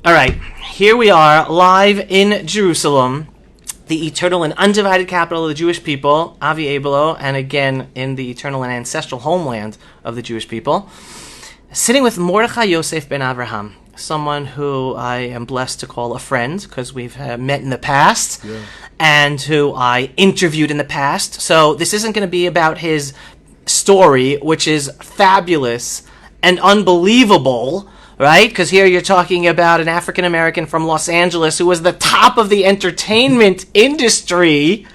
All right, here we are live in Jerusalem, the eternal and undivided capital of the Jewish people, Avi Abelow, and again in the eternal and ancestral homeland of the Jewish people, sitting with Mordechai Ben Avraham, someone who I am blessed to call a friend because we've met in the past and who I interviewed in the past. So this isn't going to be about his story, which is fabulous and unbelievable, right? Because here you're talking about an African-American from Los Angeles who was the top of the entertainment industry,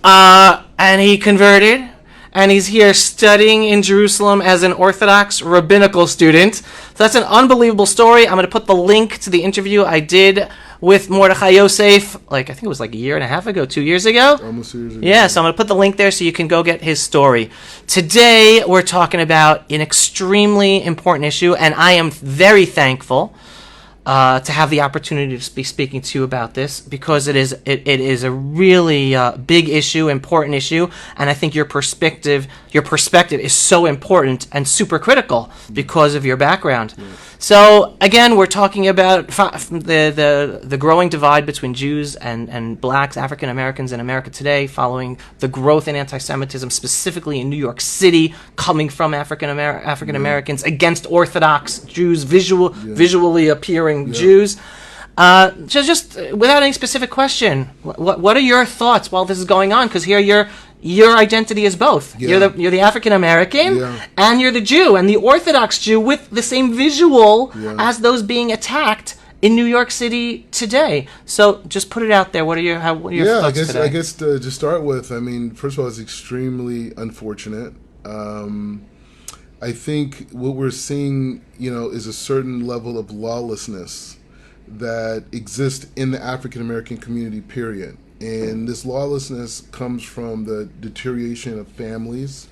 and he converted, and he's here studying in Jerusalem as an Orthodox rabbinical student. So that's an unbelievable story. I'm going to put the link to the interview I did with Mordechai Yosef, I think it was a year and a half ago, 2 years ago? Almost 2 years ago. Yeah, so I'm going to put the link there so you can go get his story. Today, we're talking about an extremely important issue, and I am very thankful to have the opportunity to be speaking to you about this because it is a really big issue, important issue, and I think your perspective is so important and super critical because of your background. Yeah. So again, we're talking about the growing divide between Jews and blacks, African Americans in America today, following the growth in anti-Semitism, specifically in New York City, coming from African Americans against Orthodox Jews, visually appearing Jews. Just without any specific question, what are your thoughts while this is going on? Because here your identity is both. Yeah. You're the African American and you're the Jew, and the Orthodox Jew with the same visual as those being attacked in New York City today. So just put it out there. What are your thoughts today? I guess to start with, first of all, it's extremely unfortunate. I think what we're seeing, is a certain level of lawlessness that exists in the African American community, period. And this lawlessness comes from the deterioration of families,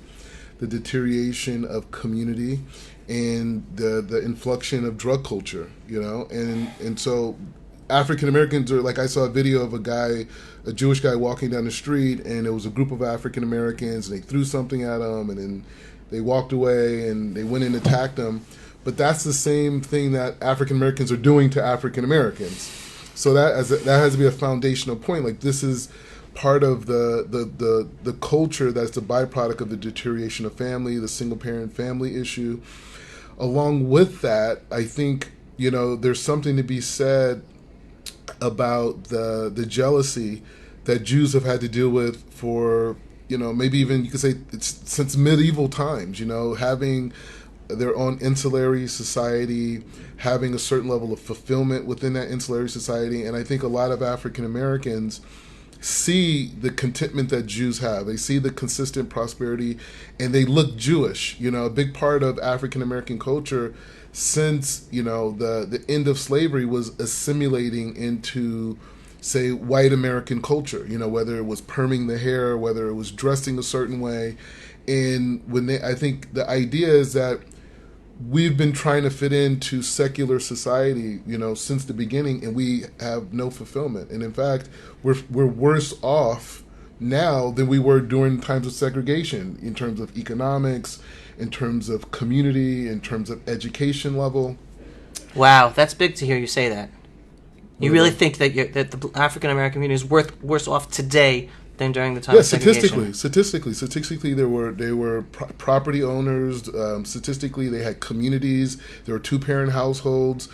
the deterioration of community, and the inflection of drug culture, and so African Americans are I saw a video of a Jewish guy walking down the street, and it was a group of African Americans, and they threw something at him, and then they walked away, and they went and attacked him. But that's the same thing that African Americans are doing to African Americans. So that has to be a foundational point. This is part of the culture that's a byproduct of the deterioration of family, the single parent family issue. Along with that, I think there's something to be said about the jealousy that Jews have had to deal with for maybe even you could say it's since medieval times. Having their own insular society, having a certain level of fulfillment within that insular society. And I think a lot of African Americans see the contentment that Jews have. They see the consistent prosperity, and they look Jewish. A big part of African American culture since, the end of slavery was assimilating into, say, white American culture, whether it was perming the hair, whether it was dressing a certain way. And I think the idea is that we've been trying to fit into secular society, since the beginning, and we have no fulfillment. And in fact, we're worse off now than we were during times of segregation in terms of economics, in terms of community, in terms of education level. Wow, that's big to hear you say that. You really think that the African American community is worse off today than during the time of segregation? Statistically, they were property owners. Statistically, they had communities. There were 2-parent households.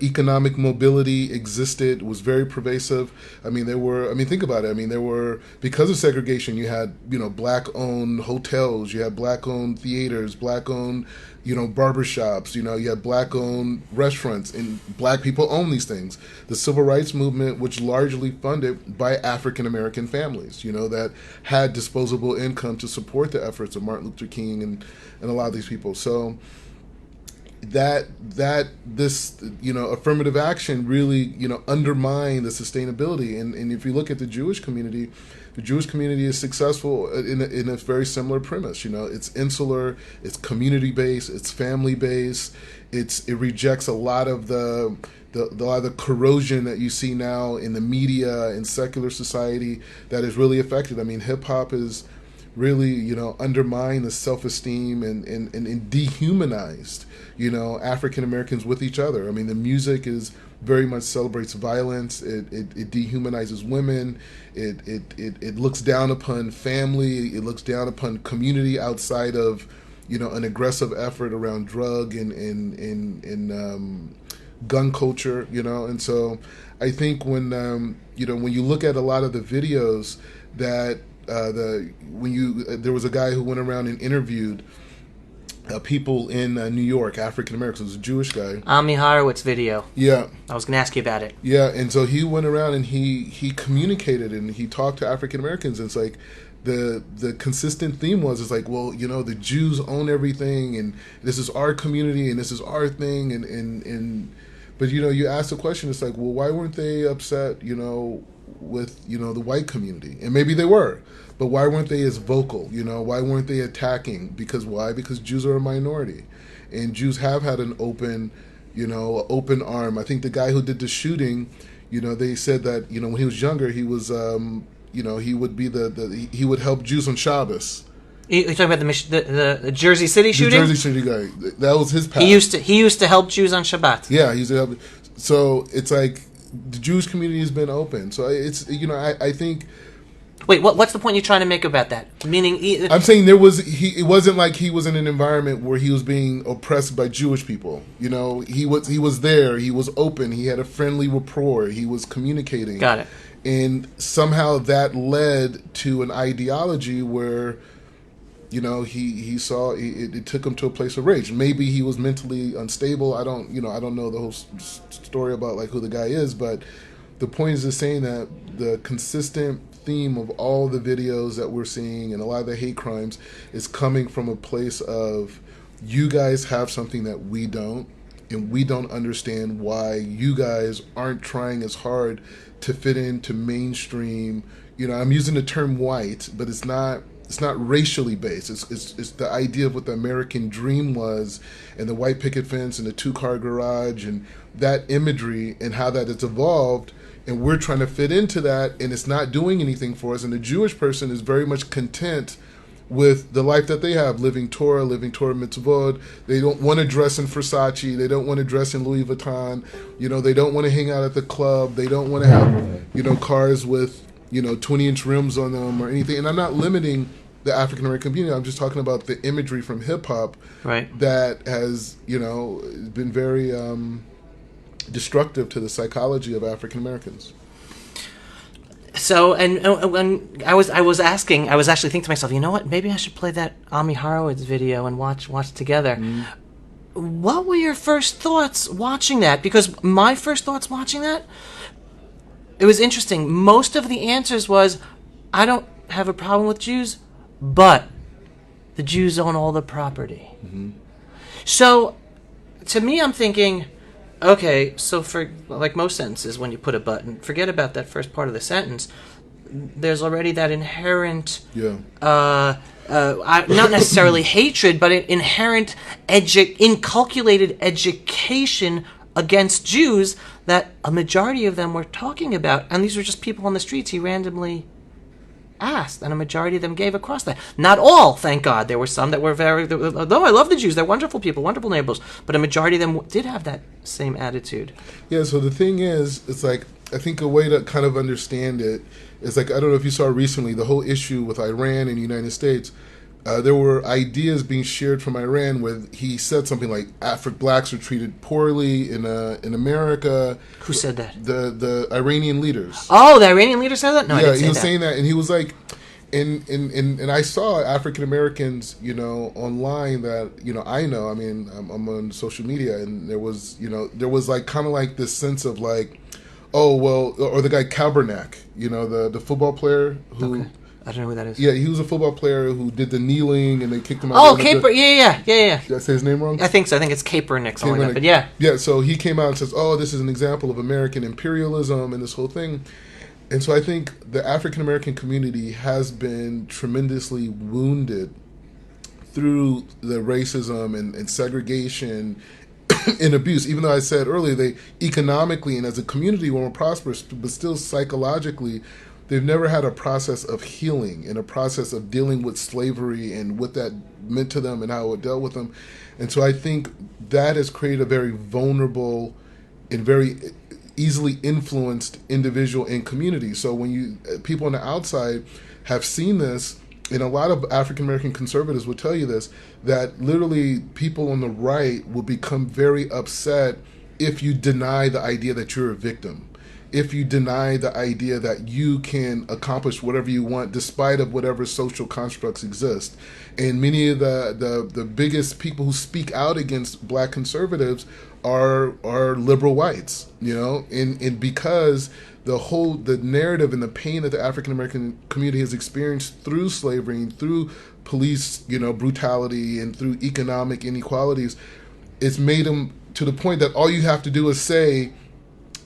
Economic mobility existed. Was very pervasive. Think about it. There were, because of segregation, you had black-owned hotels. You had black-owned theaters. Black-owned barbershops, you had black-owned restaurants, and black people own these things. The civil rights movement, which largely funded by African-American families, that had disposable income to support the efforts of Martin Luther King and a lot of these people. So this affirmative action really, undermined the sustainability. And if you look at the Jewish community is successful in a very similar premise. It's insular, it's community based, it's family based. It rejects a lot of the corrosion that you see now in the media and secular society that is really affected. Hip hop is really, undermine the self-esteem and dehumanized, African Americans with each other. I mean, the music is very much celebrates violence. It dehumanizes women. It looks down upon family. It looks down upon community outside of, an aggressive effort around drug and gun culture, and so I think when when you look at a lot of the videos that there was a guy who went around and interviewed people in New York, African Americans, it was a Jewish guy. Ami Horowitz video. Yeah. I was going to ask you about it. Yeah, and so he went around and he communicated and he talked to African Americans, and it's like the consistent theme was, like, well, the Jews own everything, and this is our community, and this is our thing, and but you ask the question, it's like, well, why weren't they upset, with the white community? And maybe they were, but why weren't they as vocal? Why weren't they attacking? Because why? Because Jews are a minority, and Jews have had an open arm. I think the guy who did the shooting, they said that when he was younger, he was he would be he would help Jews on Shabbos. You're talking about the Jersey City shooting? The Jersey City guy. That was his path. He used to help Jews on Shabbat. Yeah, he used to help. So it's like the Jewish community has been open. So it's I think. Wait, what's the point you're trying to make about that? Meaning, I'm saying it wasn't like he was in an environment where he was being oppressed by Jewish people. He was there. He was open. He had a friendly rapport. He was communicating. Got it. And somehow that led to an ideology where, he saw it took him to a place of rage. Maybe he was mentally unstable. I don't know the whole story about like who the guy is, but the point is just saying that the consistent theme of all the videos that we're seeing and a lot of the hate crimes is coming from a place of, you guys have something that we don't, and we don't understand why you guys aren't trying as hard to fit into mainstream. I'm using the term white, but it's not racially based. It's the idea of what the American dream was, and the white picket fence and the 2-car garage and that imagery and how that has evolved, and we're trying to fit into that, and it's not doing anything for us. And the Jewish person is very much content with the life that they have, living Torah mitzvot. They don't want to dress in Versace. They don't want to dress in Louis Vuitton. They don't want to hang out at the club. They don't want to have, cars with, 20-inch rims on them or anything. And I'm not limiting the African American community. I'm just talking about the imagery from hip hop, right, that has, been very destructive to the psychology of African Americans. So, and when I was actually thinking to myself, you know what? Maybe I should play that Ami Horowitz video and watch together. Mm. What were your first thoughts watching that? Because my first thoughts watching that, it was interesting. Most of the answers was, I don't have a problem with Jews, but the Jews own all the property. Mm-hmm. So, to me, I'm thinking, okay, so for like most sentences, when you put a button, forget about that first part of the sentence. There's already that inherent, not necessarily hatred, but an inherent inculcated education against Jews that a majority of them were talking about. And these were just people on the streets he randomly asked, and a majority of them gave across that. Not all, thank God. There were some that were though I love the Jews, they're wonderful people, wonderful neighbors, but a majority of them did have that same attitude. Yeah, so the thing is, it's like, I think a way to kind of understand it is like, I don't know if you saw recently, the whole issue with Iran and the United States, there were ideas being shared from Iran where he said something like blacks are treated poorly in America. Who said that? The Iranian leaders. Oh, the Iranian leader said that? No, I didn't say that. Yeah, he was saying that, and he was like, and I saw African Americans, online that, I know. I mean, I'm on social media, and there was like kind of like this sense of like, oh well, or the guy Kaepernick, the football player who. Okay. I don't know who that is. Yeah, he was a football player who did the kneeling, and they kicked him out. Oh, Caper, yeah. Did I say his name wrong? I think so. I think it's Kaepernick, something like that, but yeah. Yeah, so he came out and says, oh, this is an example of American imperialism and this whole thing. And so I think the African American community has been tremendously wounded through the racism and segregation and abuse. Even though I said earlier, they economically and as a community were more prosperous, but still psychologically, they've never had a process of healing and a process of dealing with slavery and what that meant to them and how it dealt with them. And so I think that has created a very vulnerable and very easily influenced individual and community. So when you people on the outside have seen this, and a lot of African American conservatives will tell you this, that literally people on the right will become very upset if you deny the idea that you're a victim, if you deny the idea that you can accomplish whatever you want despite of whatever social constructs exist. And many of the biggest people who speak out against black conservatives are liberal whites, and because the narrative and the pain that the African American community has experienced through slavery and through police, brutality and through economic inequalities, it's made them to the point that all you have to do is say,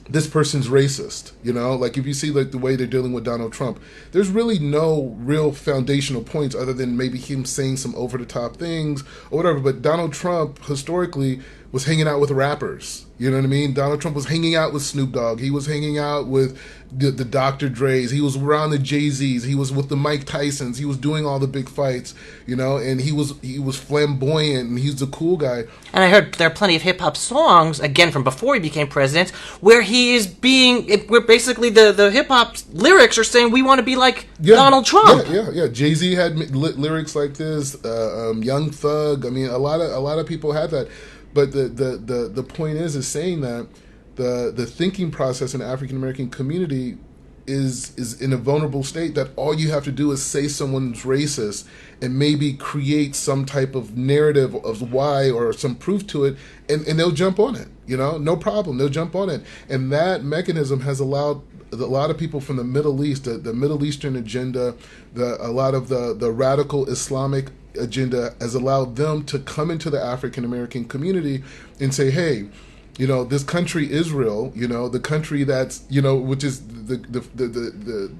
this person's racist, like if you see like the way they're dealing with Donald Trump, there's really no real foundational points other than maybe him saying some over the top things or whatever. But Donald Trump historically was hanging out with rappers. You know what I mean? Donald Trump was hanging out with Snoop Dogg. He was hanging out with the Dr. Dre's. He was around the Jay-Z's. He was with the Mike Tysons. He was doing all the big fights, and he was flamboyant and he's the cool guy. And I heard there are plenty of hip hop songs, again from before he became president, where where basically the hip hop lyrics are saying we want to be like Donald Trump. Yeah. Jay-Z had lyrics like this. Young Thug. I mean, a lot of people had that. But the point is saying that the thinking process in the African American community is in a vulnerable state, that all you have to do is say someone's racist and maybe create some type of narrative of why or some proof to it, and they'll jump on it. No problem, they'll jump on it. And that mechanism has allowed a lot of people from the Middle East, the Middle Eastern agenda, a lot of the radical Islamic agenda has allowed them to come into the African American community and say, hey, this country Israel, the country that's, which is the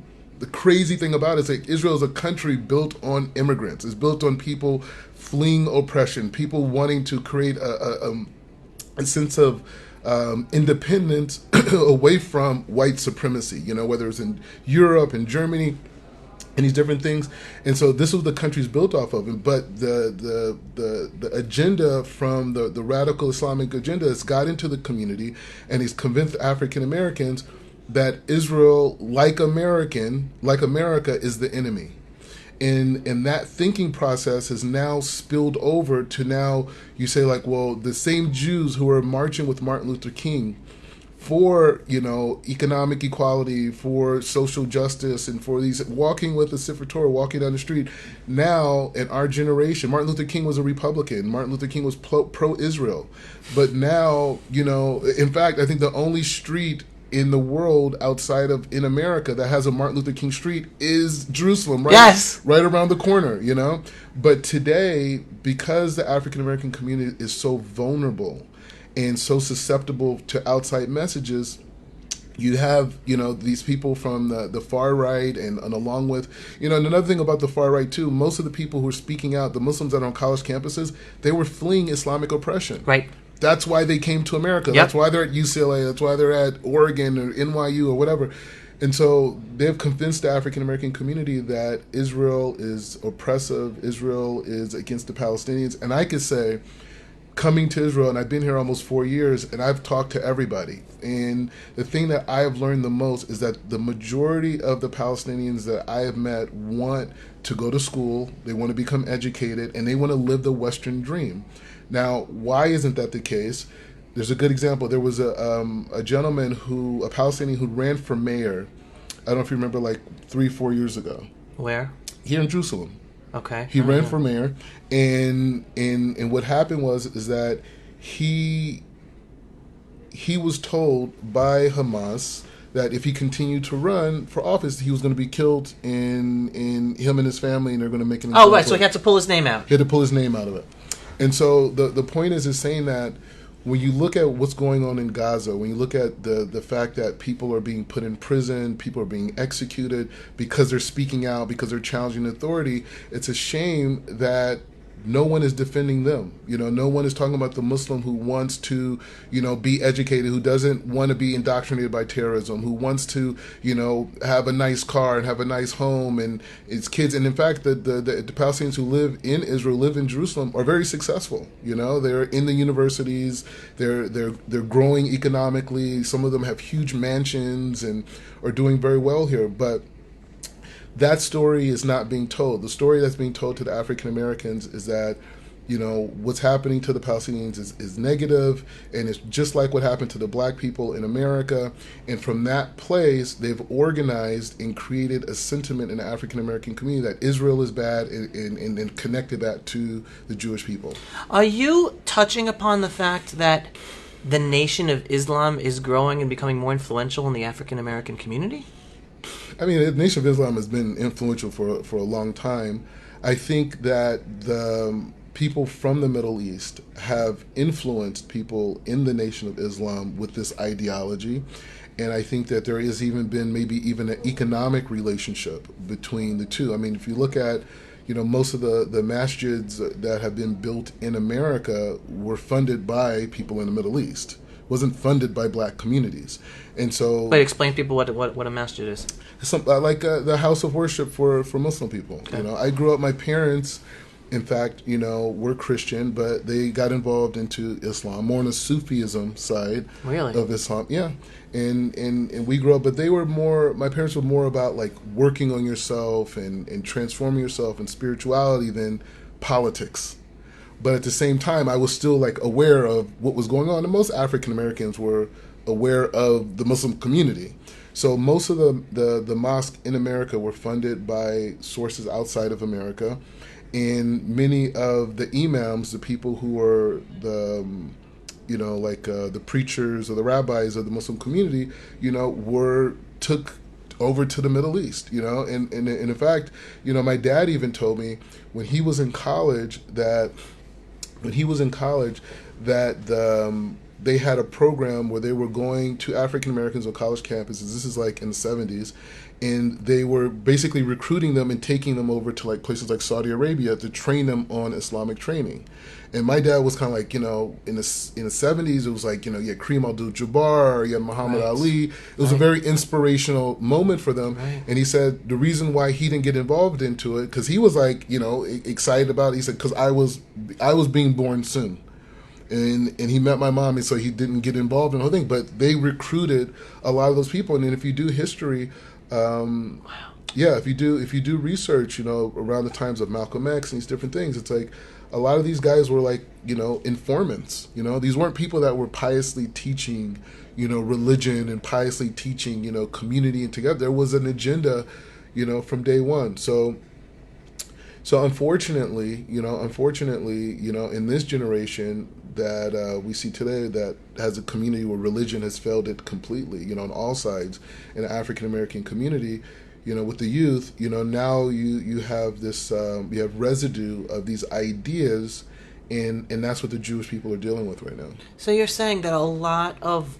crazy thing about it is that Israel is a country built on immigrants. It's built on people fleeing oppression, people wanting to create a sense of independence away from white supremacy, whether it's in Europe and Germany and these different things. And so this was the country's built off of it. But the agenda from the radical Islamic agenda has got into the community and he's convinced African Americans that Israel, like America, is the enemy. And that thinking process has now spilled over to now you say like, well, the same Jews who are marching with Martin Luther King for, economic equality, for social justice, and for these walking with the Sefer Torah, walking down the street. Now, in our generation, Martin Luther King was a Republican. Martin Luther King was pro-Israel. But now, in fact, I think the only street in the world outside of in America that has a Martin Luther King street is Jerusalem, right? Yes. Right around the corner, But today, because the African American community is so vulnerable and so susceptible to outside messages, you have, these people from the far right and along with, and another thing about the far right too, most of the people who are speaking out, the Muslims that are on college campuses, they were fleeing Islamic oppression. Right. That's why they came to America. Yep. That's why they're at UCLA. That's why they're at Oregon or NYU or whatever. And so they've convinced the African American community that Israel is oppressive, Israel is against the Palestinians. And I could say, coming to Israel, and I've been here almost 4 years, and I've talked to everybody. And the thing that I have learned the most is that the majority of the Palestinians that I have met want to go to school, they want to become educated, and they want to live the Western dream. Now, why isn't that the case? There's a good example. There was a gentleman a Palestinian who ran for mayor. I don't know if you remember, like 3-4 years ago. Where? Here in Jerusalem. Okay. He ran for mayor, and what happened is that he was told by Hamas that if he continued to run for office, he was going to be killed, and him and his family, and they're going to make an. Oh, right. So he had to pull his name out. He had to pull his name out of it, and so the point is saying that when you look at what's going on in Gaza, when you look at the fact that people are being put in prison, people are being executed because they're speaking out, because they're challenging authority, it's a shame that no one is defending them. No one is talking about the Muslim who wants to, be educated, who doesn't want to be indoctrinated by terrorism, who wants to, have a nice car and have a nice home and its kids. And in fact, the Palestinians who live in Israel, live in Jerusalem, are very successful. They're in the universities, they're growing economically. Some of them have huge mansions and are doing very well here. But that story is not being told. The story that's being told to the African Americans is that, what's happening to the Palestinians is negative, and it's just like what happened to the black people in America. And from that place, they've organized and created a sentiment in the African American community that Israel is bad, and connected that to the Jewish people. Are you touching upon the fact that the Nation of Islam is growing and becoming more influential in the African American community? I mean, the Nation of Islam has been influential for a long time. I think that the people from the Middle East have influenced people in the Nation of Islam with this ideology. And I think that there has even been maybe even an economic relationship between the two. I mean, if you look at, most of the masjids that have been built in America were funded by people in the Middle East. Wasn't funded by black communities. And so... Wait, explain to people what a masjid is. Like the house of worship for Muslim people. Okay. I grew up, my parents, in fact, were Christian, but they got involved into Islam, more on the Sufism side of Islam. Yeah. And we grew up, but my parents were more about like working on yourself and transforming yourself and spirituality than politics. But at the same time, I was still like aware of what was going on. And most African Americans were aware of the Muslim community. So most of the mosques in America were funded by sources outside of America. And many of the imams, the people who were the preachers or the rabbis of the Muslim community, took over to the Middle East, and in fact, my dad even told me when he was in college that they had a program where they were going to African Americans on college campuses. This is like in the 70s. And they were basically recruiting them and taking them over to like places like Saudi Arabia to train them on Islamic training. And my dad was kind of like, in the 70s, it was like, you had Kareem Abdul-Jabbar, you had Muhammad Ali. It was a very inspirational moment for them. Right. And he said the reason why he didn't get involved into it, because he was like, excited about it. He said, because I was being born soon. And he met my mom, and so he didn't get involved in the whole thing. But they recruited a lot of those people. And then if you do history, if you do research, around the times of Malcolm X and these different things, it's like a lot of these guys were like, informants. These weren't people that were piously teaching, religion and piously teaching, community and together. There was an agenda, from day one. So unfortunately, in this generation that we see today that has a community where religion has failed it completely, on all sides in the African American community, with the youth, now you have this, you have residue of these ideas, and that's what the Jewish people are dealing with right now. So you're saying that a lot of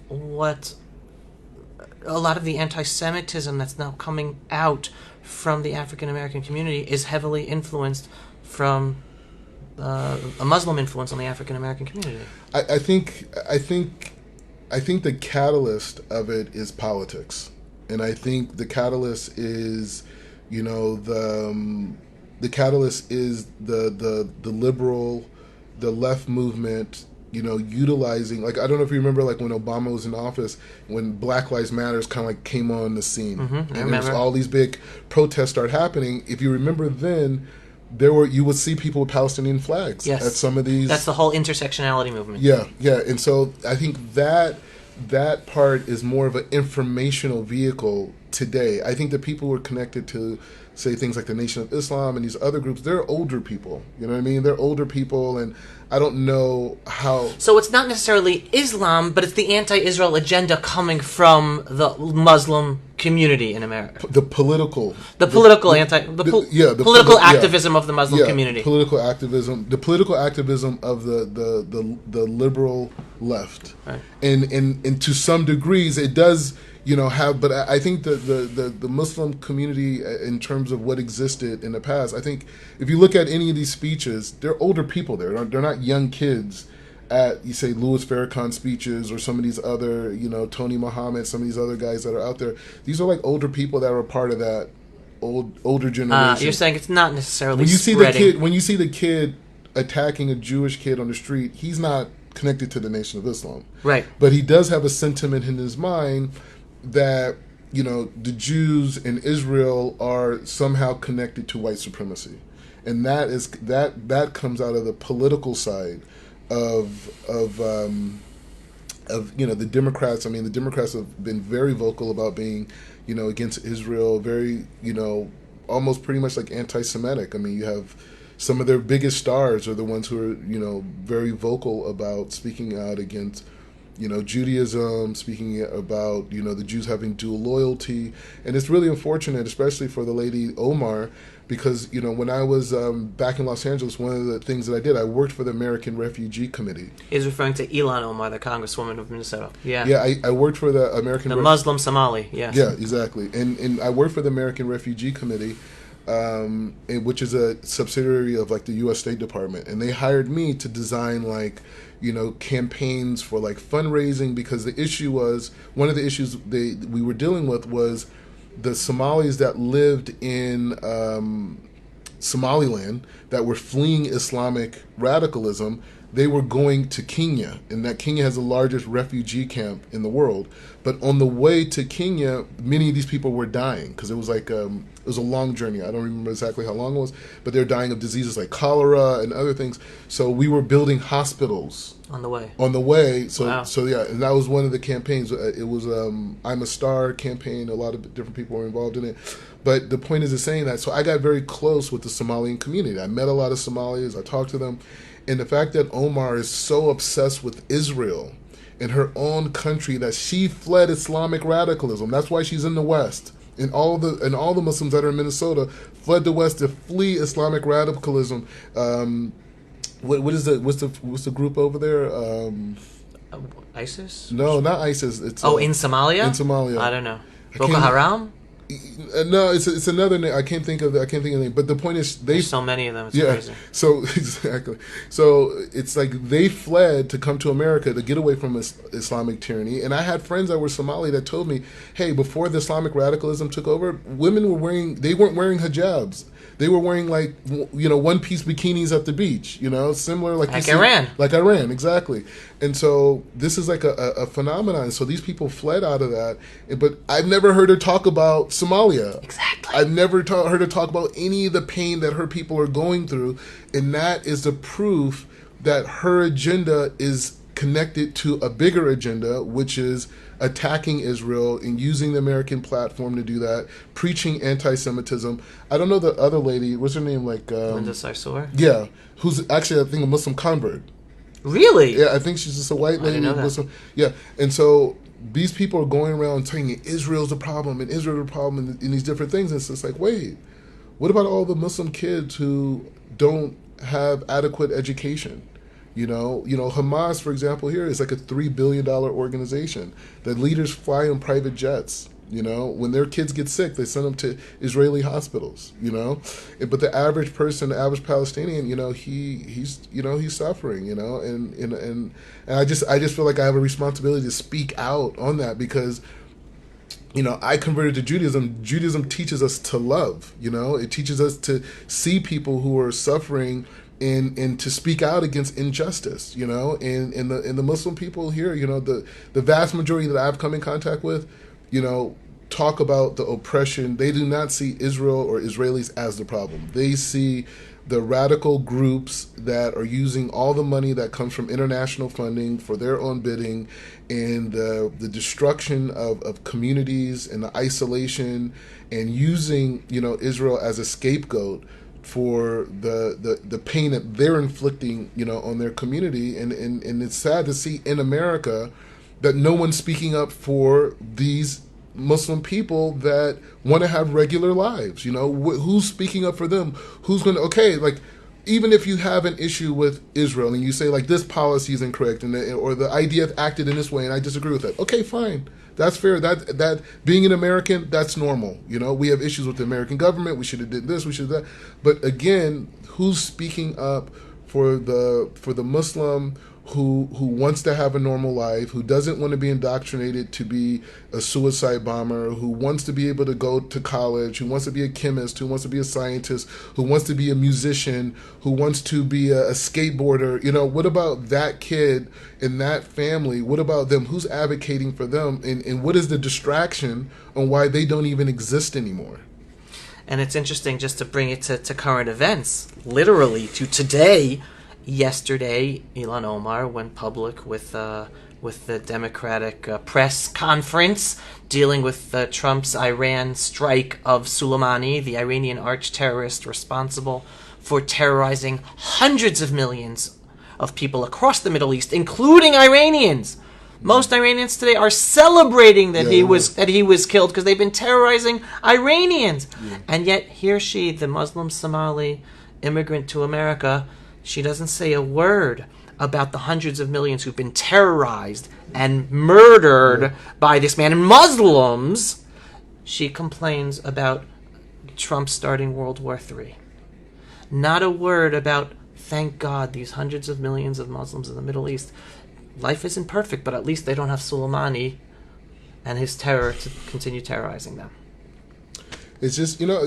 the anti-Semitism that's now coming out from the African American community is heavily influenced from a Muslim influence on the African American community. I think the catalyst of it is politics, and I think the catalyst is, the catalyst is the liberal, the left movement. Utilizing, like, I don't know if you remember, like, when Obama was in office, when Black Lives Matters kind of like came on the scene. And there was all these big protests start happening. If you remember then, you would see people with Palestinian flags at some of these. That's the whole intersectionality movement. Yeah. And so I think that part is more of an informational vehicle today. I think the people who are connected to, say, things like the Nation of Islam and these other groups, they're older people. You know what I mean? They're older people, and I don't know how... So it's not necessarily Islam, but it's the anti-Israel agenda coming from the Muslim community in America. The political activism of the Muslim community. Political activism, the political activism of the liberal left, right. and to some degrees it does have, but I think the Muslim community in terms of what existed in the past, I think if you look at any of these speeches, they're older people there. They're not young kids at, you say, Louis Farrakhan speeches or some of these other, Tony Muhammad, some of these other guys that are out there. These are like older people that are part of that older generation. You're saying it's not necessarily when you spreading. see the kid attacking a Jewish kid on the street, he's not connected to the Nation of Islam. Right. But he does have a sentiment in his mind that, the Jews in Israel are somehow connected to white supremacy. And that comes out of the political side of the Democrats. I mean, the Democrats have been very vocal about being, against Israel, very, almost pretty much like anti-Semitic. I mean, you have some of their biggest stars are the ones who are, very vocal about speaking out against, Judaism, speaking about, the Jews having dual loyalty. And it's really unfortunate, especially for the lady Omar, because, when I was back in Los Angeles, one of the things that I did, I worked for the American Refugee Committee. He's referring to Ilhan Omar, the Congresswoman of Minnesota. Yeah. Yeah, I worked for the American... Muslim Somali, yes. Yeah, exactly. And I worked for the American Refugee Committee, which is a subsidiary of, like, the U.S. State Department. And they hired me to design, like, campaigns for, like, fundraising, because the issue was, one of the issues we were dealing with was the Somalis that lived in Somaliland that were fleeing Islamic radicalism. They were going to Kenya, and that Kenya has the largest refugee camp in the world. But on the way to Kenya, many of these people were dying because it was like it was a long journey. I don't remember exactly how long it was, but they're dying of diseases like cholera and other things. So we were building hospitals on the way. So wow. So yeah, and that was one of the campaigns. It was I'm a Star campaign. A lot of different people were involved in it. But the point is saying that. So I got very close with the Somalian community. I met a lot of Somalis. I talked to them. And the fact that Omar is so obsessed with Israel in her own country that she fled Islamic radicalism. That's why she's in the West. And all the Muslims that are in Minnesota fled the West to flee Islamic radicalism. What's the group over there? ISIS? No, not ISIS. It's in Somalia? In Somalia. I don't know. Boko Haram? No, it's another name. I can't think of the name. But the point is, there's so many of them. It's crazy. So exactly. So it's like they fled to come to America to get away from Islamic tyranny. And I had friends that were Somali that told me, "Hey, before the Islamic radicalism took over, women weren't wearing hijabs. They were wearing like one-piece bikinis at the beach. Similar like Iran. Like Iran, exactly. And so this is like a phenomenon. So these people fled out of that. But I've never heard her talk about Somalia. Exactly. I've never heard her talk about any of the pain that her people are going through. And that is the proof that her agenda is connected to a bigger agenda, which is attacking Israel and using the American platform to do that, preaching anti-Semitism. I don't know the other lady. What's her name? Like Linda Sarsour? Yeah, who's actually, I think, a Muslim convert. Really? Yeah, I think she's just a white lady. I didn't know Muslim. Yeah, and so these people are going around saying Israel's the problem and Israel's the problem and these different things. And it's just like, wait, what about all the Muslim kids who don't have adequate education? Hamas, for example, here is like a $3 billion organization. The leaders fly on private jets. When their kids get sick, they send them to Israeli hospitals. But the average person, the average Palestinian, he's suffering. And I just feel like I have a responsibility to speak out on that because, I converted to Judaism. Judaism teaches us to love. It teaches us to see people who are suffering and to speak out against injustice, and the Muslim people here, the vast majority that I've come in contact with, talk about the oppression. They do not see Israel or Israelis as the problem. They see the radical groups that are using all the money that comes from international funding for their own bidding, and the destruction of communities and the isolation, and using Israel as a scapegoat for the pain that they're inflicting, on their community. And it's sad to see in America that no one's speaking up for these, Muslim people that want to have regular lives. Who's speaking up for them? Who's going to, okay, like, even if you have an issue with Israel and you say, like, this policy is incorrect or the IDF acted in this way and I disagree with that, okay, fine. That's fair. That being an American, that's normal. We have issues with the American government. We should have did this. We should have that. But again, who's speaking up for the Muslim who wants to have a normal life, who doesn't want to be indoctrinated to be a suicide bomber, who wants to be able to go to college, who wants to be a chemist, who wants to be a scientist, who wants to be a musician, who wants to be a skateboarder? What about that kid and that family? What about them? Who's advocating for them? And what is the distraction on why they don't even exist anymore? And it's interesting, just to bring it to current events, literally to today. Yesterday, Ilhan Omar went public with the Democratic press conference dealing with Trump's Iran strike of Soleimani, the Iranian arch-terrorist responsible for terrorizing hundreds of millions of people across the Middle East, including Iranians. Most Iranians today are celebrating that he was killed because they've been terrorizing Iranians. Yeah. And yet, here she, the Muslim Somali immigrant to America, she doesn't say a word about the hundreds of millions who've been terrorized and murdered by this man. And Muslims, she complains about Trump starting World War III. Not a word about, thank God, these hundreds of millions of Muslims in the Middle East. Life isn't perfect, but at least they don't have Soleimani and his terror to continue terrorizing them. It's just, it's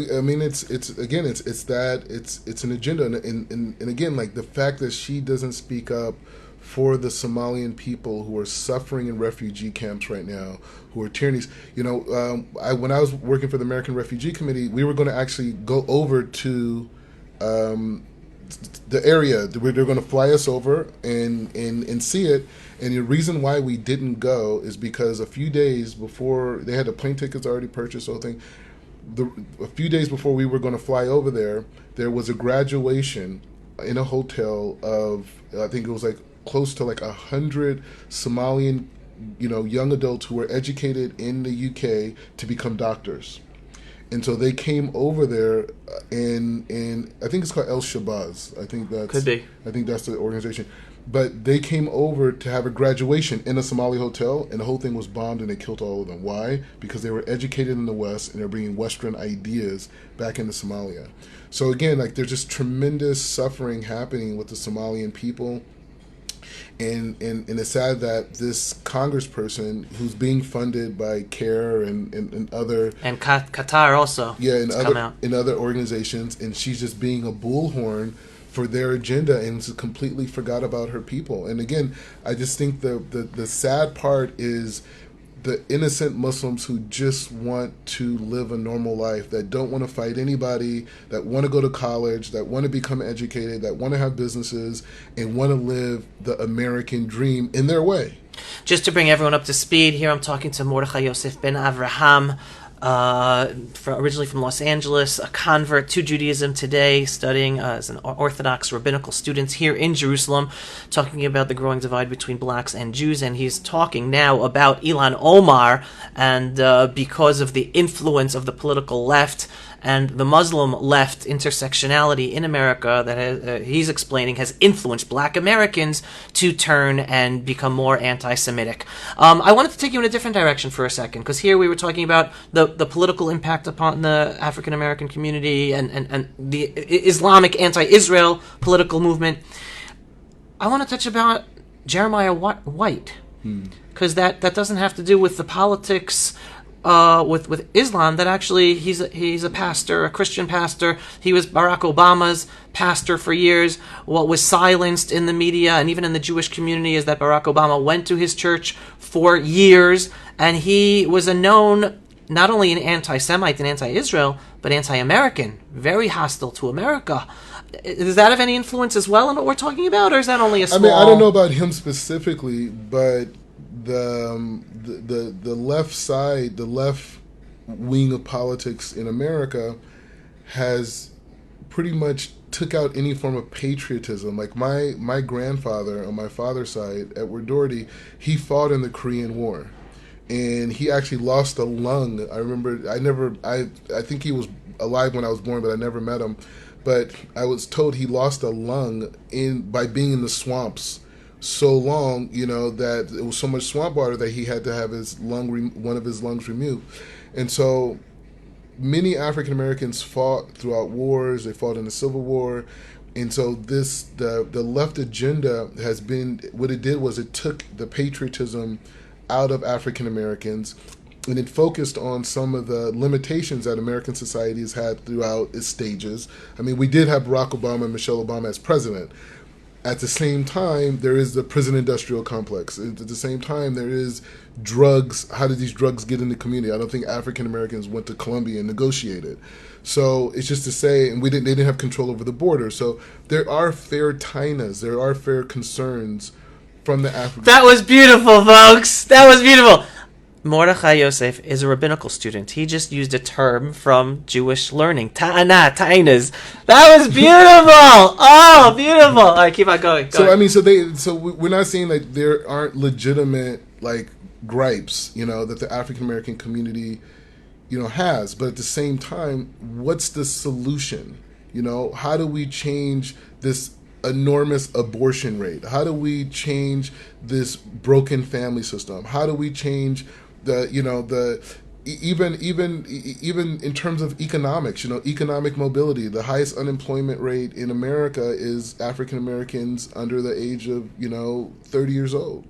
an agenda, and again, like, the fact that she doesn't speak up for the Somalian people who are suffering in refugee camps right now, who are tyrannies. When I was working for the American Refugee Committee, we were going to actually go over to the area. They're going to fly us over and see it. And the reason why we didn't go is because a few days before, they had the plane tickets already purchased, the whole thing. A few days before we were going to fly over there was a graduation in a hotel of, I think it was like close to like 100 Somalian, young adults who were educated in the UK to become doctors. And so they came over there, and I think it's called El Shabazz. Could be. I think that's the organization. But they came over to have a graduation in a Somali hotel, and the whole thing was bombed, and they killed all of them. Why? Because they were educated in the West, and they're bringing Western ideas back into Somalia. So again, like, there's just tremendous suffering happening with the Somalian people. And it's sad that this congressperson, who's being funded by CARE and other... And Qatar also. Yeah, in other organizations, and she's just being a bullhorn for their agenda and completely forgot about her people. And again, I just think the sad part is the innocent Muslims who just want to live a normal life, that don't want to fight anybody, that want to go to college, that want to become educated, that want to have businesses, and want to live the American dream in their way. Just to bring everyone up to speed here, I'm talking to Mordechai Ben Avraham, originally from Los Angeles, a convert to Judaism today, studying as an Orthodox rabbinical student here in Jerusalem, talking about the growing divide between blacks and Jews, and he's talking now about Ilhan Omar, and because of the influence of the political left and the Muslim left intersectionality in America that he's explaining has influenced black Americans to turn and become more anti-Semitic. I wanted to take you in a different direction for a second, because here we were talking about the political impact upon the African American community and the Islamic anti-Israel political movement. I want to touch about Jeremiah White, because that doesn't have to do with the politics with Islam. That actually he's a pastor, a Christian pastor. He was Barack Obama's pastor for years. What was silenced in the media and even in the Jewish community is that Barack Obama went to his church for years, and he was a known, not only an anti-Semite and anti-Israel, but anti-American, very hostile to America. Does that have any influence as well in what we're talking about, or is that only a small... I don't know about him specifically, but the left side, the left wing of politics in America has pretty much took out any form of patriotism. Like my grandfather on my father's side, Edward Doherty, he fought in the Korean War. and he actually lost a lung. I remember, I think he was alive when I was born, but I never met him. But I was told he lost a lung by being in the swamps so long, that it was so much swamp water that he had to have one of his lungs removed. And so many African Americans fought throughout wars. They fought in the Civil War. And so the left agenda has been, what it did was it took the patriotism out of African Americans, and it focused on some of the limitations that American society has had throughout its stages. I mean, we did have Barack Obama and Michelle Obama as president. At the same time, there is the prison industrial complex. At the same time, there is drugs. How did these drugs get in the community? I don't think African Americans went to Colombia and negotiated. So it's just to say, and they didn't have control over the border. So there are fair tainas, there are fair concerns from the African. That was beautiful, folks. That was beautiful. Mordechai Yosef is a rabbinical student. He just used a term from Jewish learning. Ta'ana, ta'inas. That was beautiful. Oh, beautiful. All right, keep on going. So, I mean, so we're not saying that there aren't legitimate, gripes, that the African American community, has. But at the same time, what's the solution? How do we change this enormous abortion rate? How do we change this broken family system? How do we change even in terms of economics, economic mobility? The highest unemployment rate in America is African Americans under the age of 30 years old.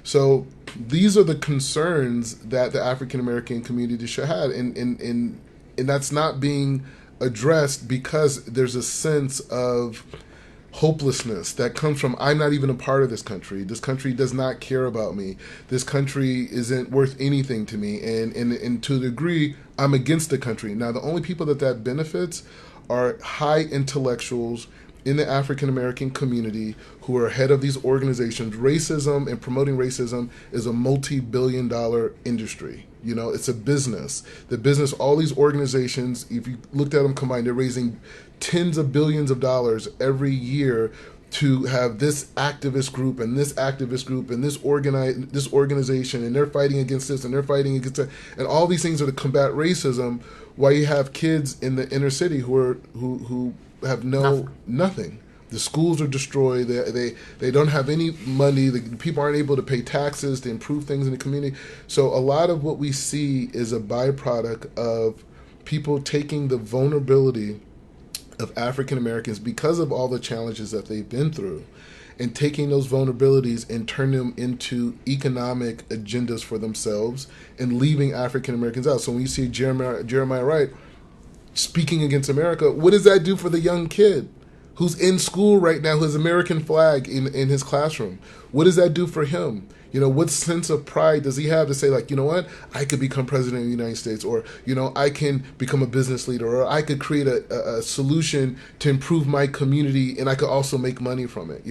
So these are the concerns that the African American community should have, and that's not being addressed because there's a sense of hopelessness that comes from, I'm not even a part of this country. This country does not care about me. This country isn't worth anything to me. And to a degree, I'm against the country. Now, the only people that benefits are high intellectuals in the African American community who are head of these organizations. Racism and promoting racism is a multi-billion-dollar industry. It's a business. All these organizations, if you looked at them combined, they're raising tens of billions of dollars every year to have this activist group and this activist group and this organization, and they're fighting against this and they're fighting against that, and all these things are to combat racism. While you have kids in the inner city who have nothing. The schools are destroyed. They don't have any money. The people aren't able to pay taxes to improve things in the community. So a lot of what we see is a byproduct of people taking the vulnerability of African Americans because of all the challenges that they've been through, and taking those vulnerabilities and turning them into economic agendas for themselves and leaving African Americans out. So when you see Jeremiah Wright speaking against America, what does that do for the young kid who's in school right now, who has American flag in his classroom? What does that do for him? What sense of pride does he have to say, what, I could become president of the United States, or, I can become a business leader, or I could create a solution to improve my community, and I could also make money from it.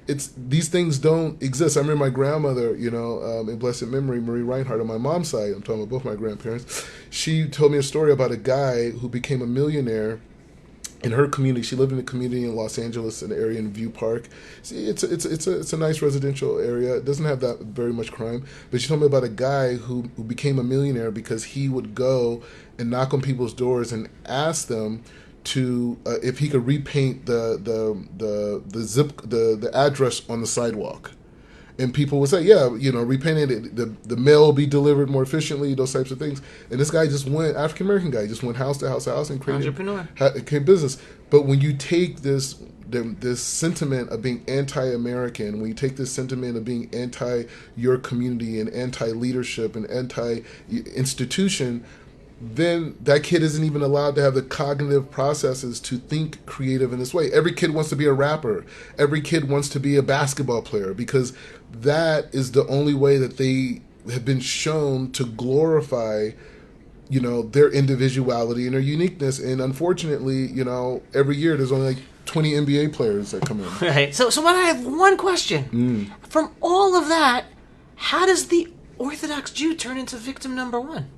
It's these things don't exist. I remember my grandmother, in blessed memory, Marie Reinhardt, on my mom's side, I'm talking about both my grandparents, she told me a story about a guy who became a millionaire in her community. She lived in a community in Los Angeles, an area in View Park. See, it's a nice residential area. It doesn't have that very much crime. But she told me about a guy who became a millionaire because he would go and knock on people's doors and ask them to if he could repaint the address on the sidewalk. And people would say, yeah, repainting it, the mail will be delivered more efficiently, those types of things. And this guy just went, African-American guy, just went house to house and created business. But when you take this sentiment of being anti-American, when you take this sentiment of being anti your community and anti-leadership and anti-institution, then that kid isn't even allowed to have the cognitive processes to think creative in this way. Every kid wants to be a rapper. Every kid wants to be a basketball player, because that is the only way that they have been shown to glorify, their individuality and their uniqueness. And unfortunately, every year there's only 20 NBA players that come in. Right. So I have one question. From all of that, how does the Orthodox Jew turn into victim number one?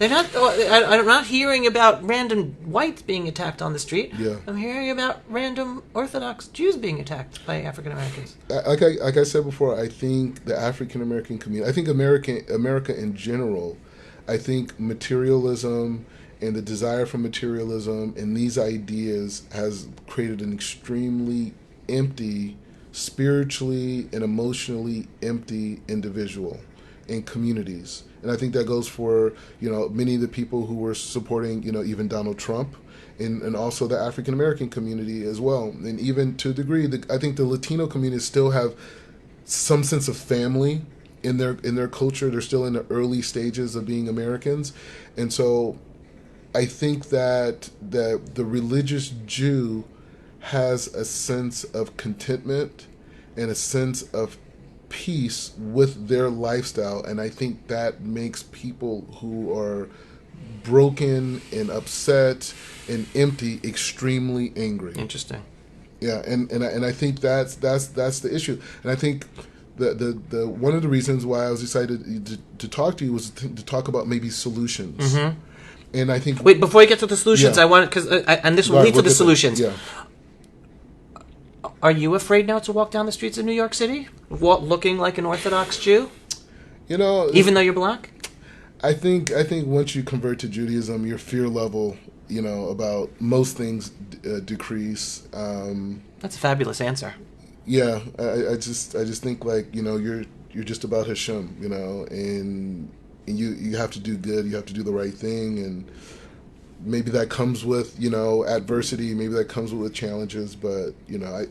They're not. I'm not hearing about random whites being attacked on the street. Yeah. I'm hearing about random Orthodox Jews being attacked by African Americans. Like I said before, I think the African American community, I think America in general, I think materialism and the desire for materialism and these ideas has created an extremely empty, spiritually and emotionally empty individual in communities. And I think that goes for, many of the people who were supporting, even Donald Trump, and also the African American community as well. And even to a degree, I think the Latino community still have some sense of family in their culture. They're still in the early stages of being Americans. And so I think that the religious Jew has a sense of contentment and a sense of peace with their lifestyle, and I think that makes people who are broken and upset and empty extremely angry. Interesting. Yeah, and I think that's the issue, and I think the one of the reasons why I was excited to talk to you was to talk about maybe solutions. Mm-hmm. And I think wait, before we get to the solutions, yeah. I want and this will lead to the solutions. Yeah. Are you afraid now to walk down the streets of New York City, looking like an Orthodox Jew? Even though you're black? I think once you convert to Judaism, your fear level, about most things decrease. That's a fabulous answer. Yeah, I just think you're just about Hashem, and you have to do good, you have to do the right thing, and maybe that comes with, adversity, maybe that comes with challenges, but,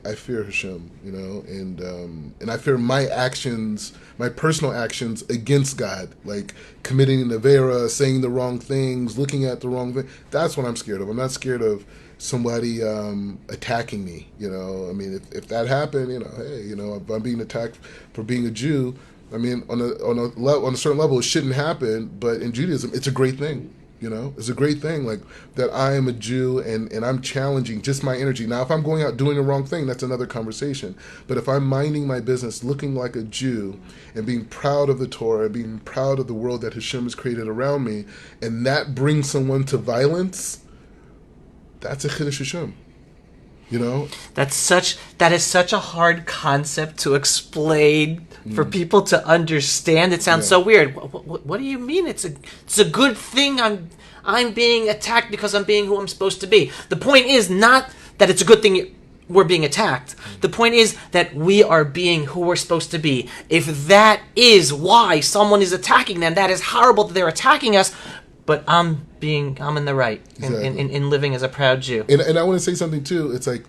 I fear Hashem, and I fear my actions, my personal actions against God, like committing an avera, saying the wrong things, looking at the wrong thing. That's what I'm scared of. I'm not scared of somebody attacking me, if that happened, hey, if I'm being attacked for being a Jew, on a certain level, it shouldn't happen, but in Judaism, it's a great thing. It's a great thing, like that I am a Jew and I'm challenging just my energy. Now, if I'm going out doing the wrong thing, that's another conversation. But if I'm minding my business, looking like a Jew and being proud of the Torah, being proud of the world that Hashem has created around me, and that brings someone to violence, that's a Chiddush Hashem. That is such a hard concept to explain for people to understand. It sounds so weird. What do you mean? It's a good thing. I'm being attacked because I'm being who I'm supposed to be. The point is not that it's a good thing we're being attacked. The point is that we are being who we're supposed to be. If that is why someone is attacking them, that is horrible that they're attacking us. But I'm in the right in living as a proud Jew. And I want to say something too. It's like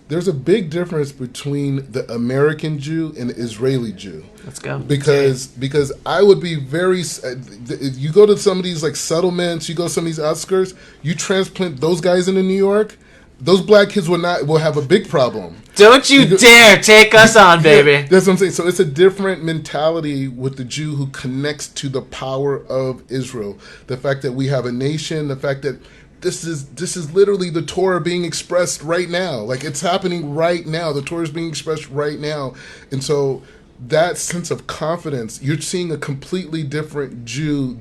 there's a big difference between the American Jew and the Israeli Jew. Let's go. Because I would be very. If you go to some of these like settlements, you go to some of these outskirts, you transplant those guys into New York, those black kids will have a big problem. Don't you dare take us on, baby. Yeah, that's what I'm saying. So it's a different mentality with the Jew who connects to the power of Israel. The fact that we have a nation, the fact that this is literally the Torah being expressed right now. Like it's happening right now. The Torah is being expressed right now. And so that sense of confidence, you're seeing a completely different Jew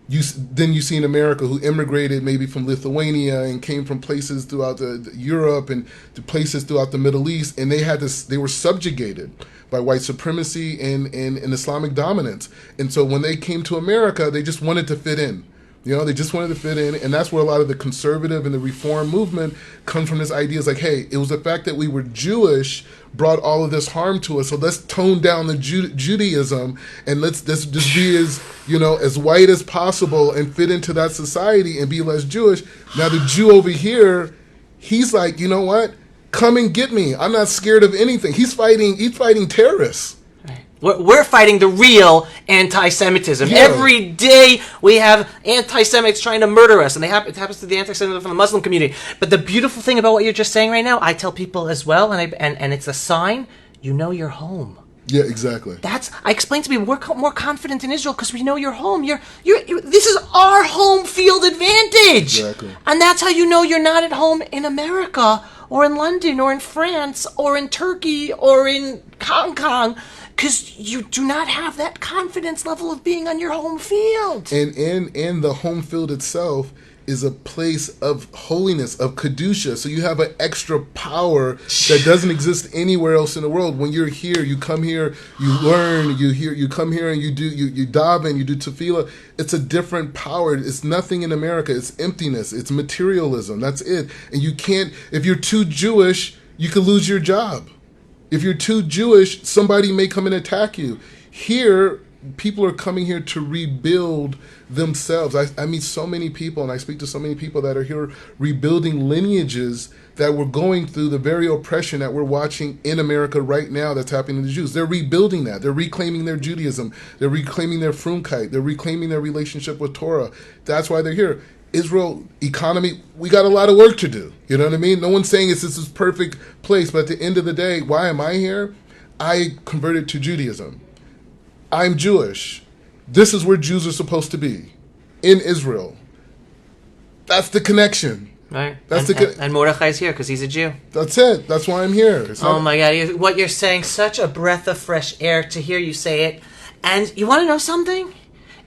than you see in America, who immigrated maybe from Lithuania and came from places throughout the Europe and to places throughout the Middle East, and they were subjugated by white supremacy and Islamic dominance. And so when they came to America, they just wanted to fit in. They just wanted to fit in, and that's where a lot of the conservative and the reform movement comes from. This idea is like, hey, it was the fact that we were Jewish brought all of this harm to us, so let's tone down the Judaism and let's just be as white as possible and fit into that society and be less Jewish. Now the Jew over here, he's like, you know what? Come and get me. I'm not scared of anything. He's fighting terrorists. We're fighting the real anti-Semitism. Yeah. Every day we have anti-Semites trying to murder us, and it happens to the anti-Semitism from the Muslim community. But the beautiful thing about what you're just saying right now, I tell people as well, and it's a sign, you're home. Yeah, exactly. I explain to people, we're more confident in Israel because we know you're home. This is our home field advantage. Exactly. And that's how you know you're not at home in America or in London or in France or in Turkey or in Hong Kong. Because you do not have that confidence level of being on your home field. And the home field itself is a place of holiness, of kedusha. So you have an extra power that doesn't exist anywhere else in the world. When you're here, you come here, you learn, you come here and you daven, you do tefillah. It's a different power. It's nothing in America. It's emptiness. It's materialism. That's it. And you can't, if you're too Jewish, you could lose your job. If you're too Jewish, somebody may come and attack you. Here, people are coming here to rebuild themselves. I meet so many people, and I speak to so many people that are here rebuilding lineages that were going through the very oppression that we're watching in America right now that's happening to the Jews. They're rebuilding that. They're reclaiming their Judaism. They're reclaiming their Frumkeit. They're reclaiming their relationship with Torah. That's why they're here. Israel economy, we got a lot of work to do. You know what I mean? No one's saying this is this perfect place, but at the end of the day, why am I here? I converted to Judaism. I'm Jewish. This is where Jews are supposed to be, in Israel. That's the connection. Right. And Mordechai's here because he's a Jew. That's it. That's why I'm here. Oh my God. What you're saying, such a breath of fresh air to hear you say it. And you want to know something?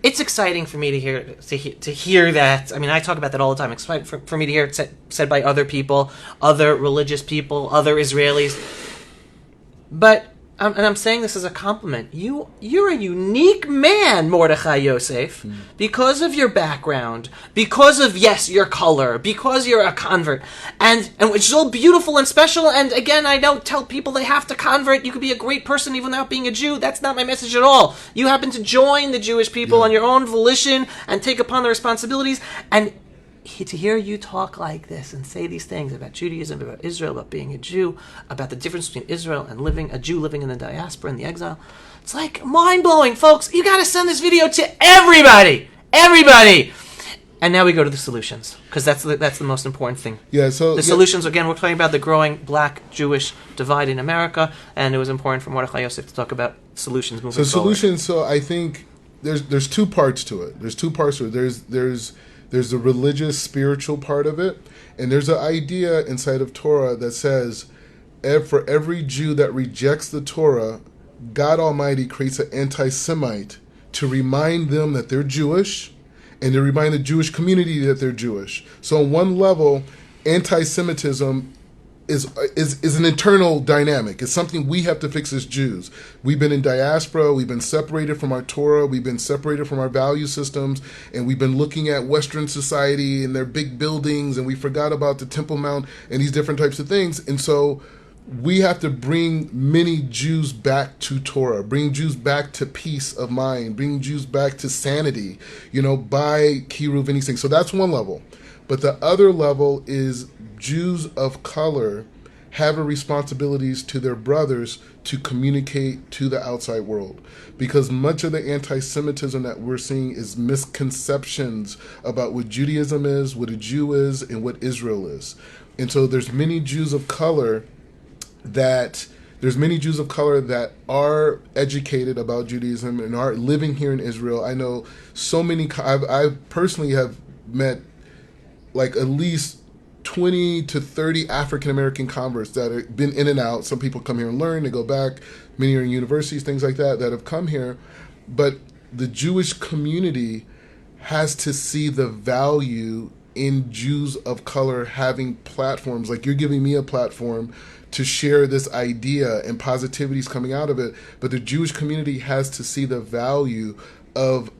It's exciting for me to hear that. I mean, I talk about that all the time. It's exciting for me to hear it said by other people, other religious people, other Israelis. But and I'm saying this as a compliment. You're a unique man, Mordechai Yosef, because of your background, because of, yes, your color, because you're a convert, and which is all beautiful and special. And again, I don't tell people they have to convert. You could be a great person even without being a Jew. That's not my message at all. You happen to join the Jewish people on your own volition and take upon the responsibilities. And to hear you talk like this and say these things about Judaism, about Israel, about being a Jew, about the difference between Israel and a Jew living in the diaspora and the exile, it's like mind-blowing, folks. You got to send this video to everybody. And now we go to the solutions, because that's the most important thing. Yeah. So the solutions, again, we're talking about the growing black-Jewish divide in America, and it was important for Mordechai Yosef to talk about solutions moving forward. Solutions. So I think there's two parts to it. There's the religious, spiritual part of it, and there's an idea inside of Torah that says, for every Jew that rejects the Torah, God Almighty creates an anti-Semite to remind them that they're Jewish, and to remind the Jewish community that they're Jewish. So on one level, anti-Semitism is an internal dynamic. It's something we have to fix as Jews. We've been in diaspora, we've been separated from our Torah, we've been separated from our value systems, and we've been looking at Western society and their big buildings, and we forgot about the Temple Mount and these different types of things. And so we have to bring many Jews back to Torah, bring Jews back to peace of mind, bring Jews back to sanity, by Kiruv and these things. So that's one level. But the other level is Jews of color have a responsibilities to their brothers to communicate to the outside world. Because much of the anti-Semitism that we're seeing is misconceptions about what Judaism is, what a Jew is, and what Israel is. And so there's many Jews of color that are educated about Judaism and are living here in Israel. I know so many, I personally have met like at least 20 to 30 African-American converts that have been in and out. Some people come here and learn, they go back. Many are in universities, things like that have come here. But the Jewish community has to see the value in Jews of color having platforms. Like you're giving me a platform to share this idea, and positivity is coming out of it. But the Jewish community has to see the value of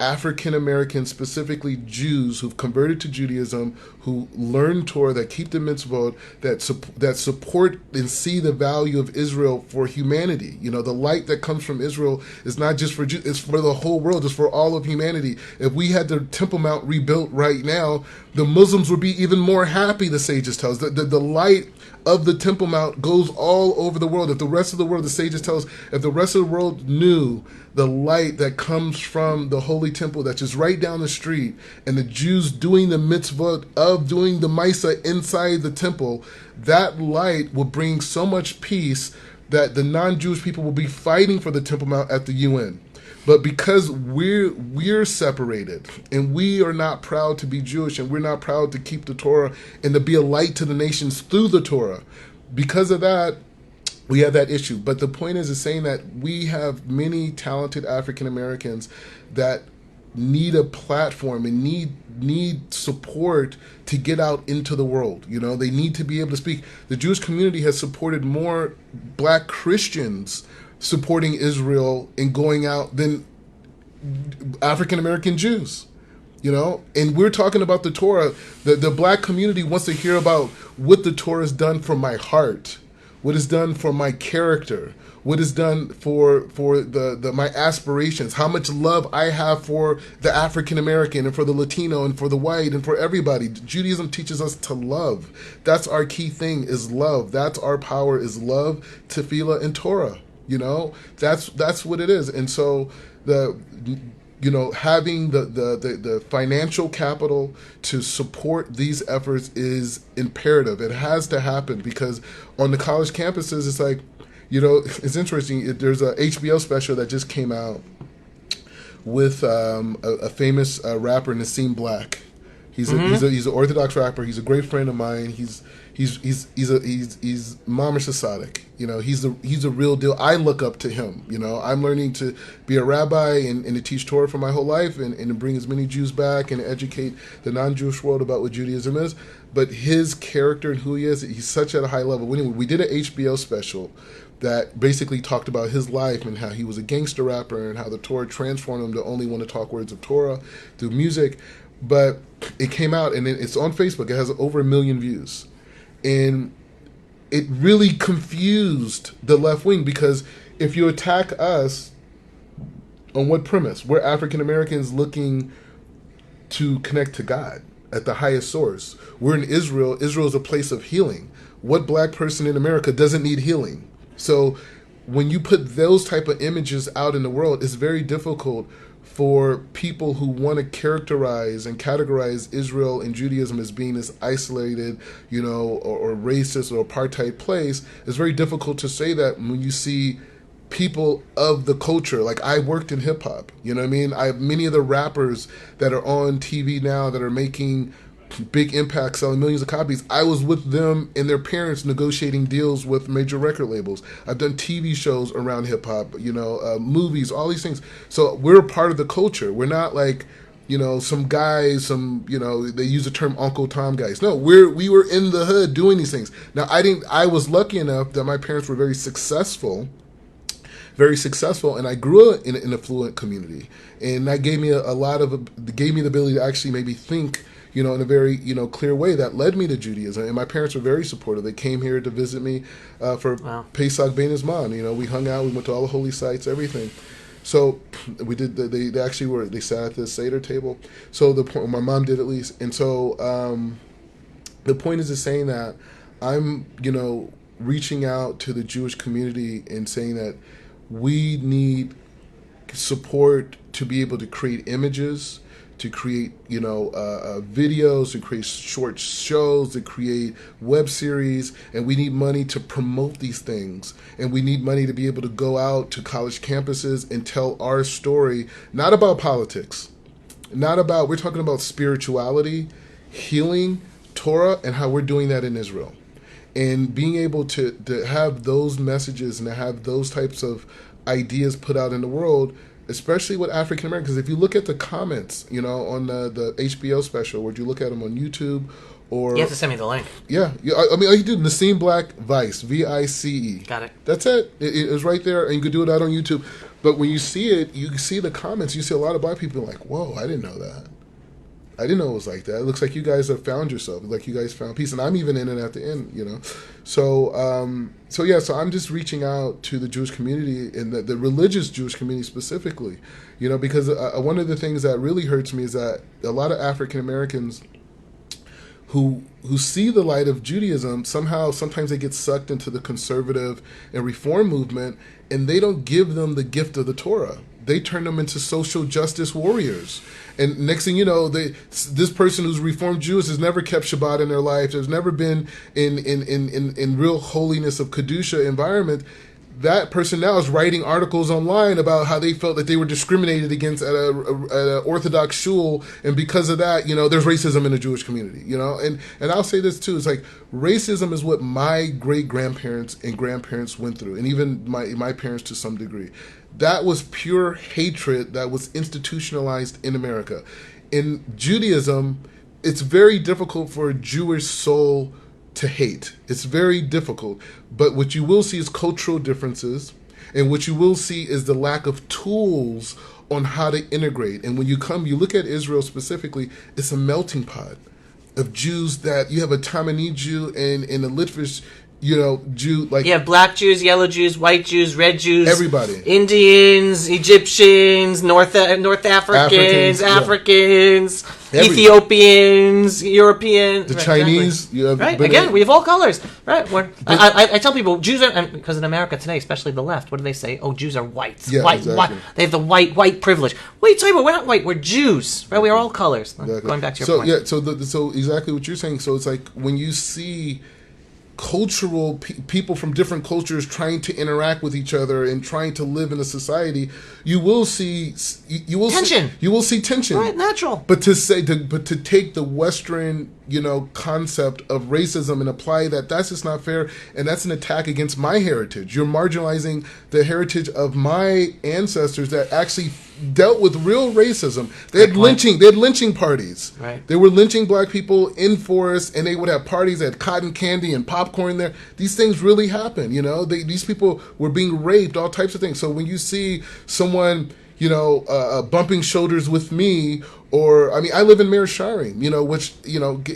African Americans, specifically Jews who've converted to Judaism, who learn Torah, that keep the mitzvot, that support and see the value of Israel for humanity. The light that comes from Israel is not just for Jews, it's for the whole world, it's for all of humanity. If we had the Temple Mount rebuilt right now, the Muslims would be even more happy, the sages tell us. The light of the Temple Mount goes all over the world. If the rest of the world, the sages tell us, if the rest of the world knew the light that comes from the Holy Temple that's just right down the street, and the Jews doing the mitzvah of doing the Maisa inside the temple, that light will bring so much peace that the non-Jewish people will be fighting for the Temple Mount at the UN. But because we're separated, and we are not proud to be Jewish, and we're not proud to keep the Torah and to be a light to the nations through the Torah, because of that, We have that issue. But the point is saying that we have many talented African Americans that need a platform and need support to get out into the world. You know, they need to be able to speak. The Jewish community has supported more black Christians supporting Israel and going out than African American Jews. You know, and we're talking about the Torah. The black community wants to hear about what the Torah has done for my heart, what is done for my character, what is done for my aspirations, how much love I have for the African American and for the Latino and for the white and for everybody. Judaism teaches us to love. That's our key thing, is love. That's our power, is love, tefillah, and Torah. You know, that's what it is. And so having the financial capital to support these efforts is imperative. It has to happen, because on the college campuses, it's like, you know, it's interesting. There's a HBO special that just came out with a famous rapper, Nassim Black. He's an Orthodox rapper. He's a great friend of mine. He's mamish Sadiq. You know, he's a real deal. I look up to him. You know, I'm learning to be a rabbi and to teach Torah for my whole life and to bring as many Jews back and educate the non-Jewish world about what Judaism is. But his character and who he is, he's such at a high level. We did an HBO special that basically talked about his life and how he was a gangster rapper and how the Torah transformed him to only want to talk words of Torah through music. But it came out, and it's on Facebook. It has over 1 million views. And it really confused the left wing, because if you attack us, on what premise? We're African Americans looking to connect to God at the highest source. We're in Israel. Israel is a place of healing. What black person in America doesn't need healing? So when you put those type of images out in the world, it's very difficult for people who want to characterize and categorize Israel and Judaism as being this isolated, you know, or racist or apartheid place. It's very difficult to say that when you see people of the culture. Like, I worked in hip hop, you know what I mean? I have many of the rappers that are on TV now that are making big impact, selling millions of copies. I was with them and their parents negotiating deals with major record labels. I've done TV shows around hip hop, you know, movies, all these things. So we're a part of the culture. We're not like, you know, some guys, you know, they use the term Uncle Tom guys. No, we were in the hood doing these things. Now, I was lucky enough that my parents were very successful, and I grew up in an affluent community, and that gave me gave me the ability to actually maybe think, you know, in a very, you know, clear way that led me to Judaism. And my parents were very supportive. They came here to visit me for Pesach Ben Izman. You know, we hung out, we went to all the holy sites, everything. So we did. They sat at the Seder table. So my mom did, at least. And so the point is saying that I'm, you know, reaching out to the Jewish community and saying that we need support to be able to create images, to create, you know, videos, to create short shows, to create web series, and we need money to promote these things. And we need money to be able to go out to college campuses and tell our story, not about politics, we're talking about spirituality, healing, Torah, and how we're doing that in Israel. And being able to have those messages and to have those types of ideas put out in the world, especially with African Americans. If you look at the comments, you know, on the HBO special, would you look at them on YouTube, or... You have to send me the link. Yeah. I mean, all you do, Nassim Black Vice, Vice. Got it. That's it. It's right there, and you could do it out on YouTube. But when you see it, you see the comments, you see a lot of black people like, whoa, I didn't know that. I didn't know it was like that. It looks like you guys have found yourself. Like you guys found peace. And I'm even in it at the end, you know. So I'm just reaching out to the Jewish community and the religious Jewish community specifically, you know, because one of the things that really hurts me is that a lot of African Americans who see the light of Judaism, sometimes they get sucked into the conservative and reform movement, and they don't give them the gift of the Torah. They turn them into social justice warriors. And next thing you know, this person who's Reformed Jewish has never kept Shabbat in their life. There's never been in real holiness of Kedusha environment. that person now is writing articles online about how they felt that they were discriminated against at a Orthodox shul, and because of that, there's racism in the Jewish community. And I'll say this too: it's like racism is what my great grandparents and grandparents went through, and even my parents to some degree. That was pure hatred that was institutionalized in America. In Judaism, it's very difficult for a Jewish soul to hate. It's very difficult. But what you will see is cultural differences, and what you will see is the lack of tools on how to integrate. And when you look at Israel specifically, it's a melting pot of Jews that you have a Taimani Jew and a Litvish Jew, like you have black Jews, yellow Jews, white Jews, red Jews, everybody, Indians, Egyptians, North Africans, Africans, Ethiopians, Europeans, the Chinese. Exactly. You have again, we have all colors, right? I tell people Jews are, because in America today, especially the left, what do they say? Oh, Jews are white, white. They have the white privilege. What are you talking about? We're not white. We're Jews, right? We are all colors. Exactly. Going back to your point. So exactly what you're saying. So it's like when you see cultural people from different cultures trying to interact with each other and trying to live in a society, you will see tension. You will see tension, right? Natural. But to take the Western concept of racism and apply that's just not fair, and that's an attack against my heritage. You're marginalizing the heritage of my ancestors that actually dealt with real racism. They had lynching parties. Right. They were lynching black people in forests, and they would have parties that had cotton candy and popcorn there. These things really happen. These people were being raped, all types of things. So when you see someone bumping shoulders with me, or I live in Meir Sharim, which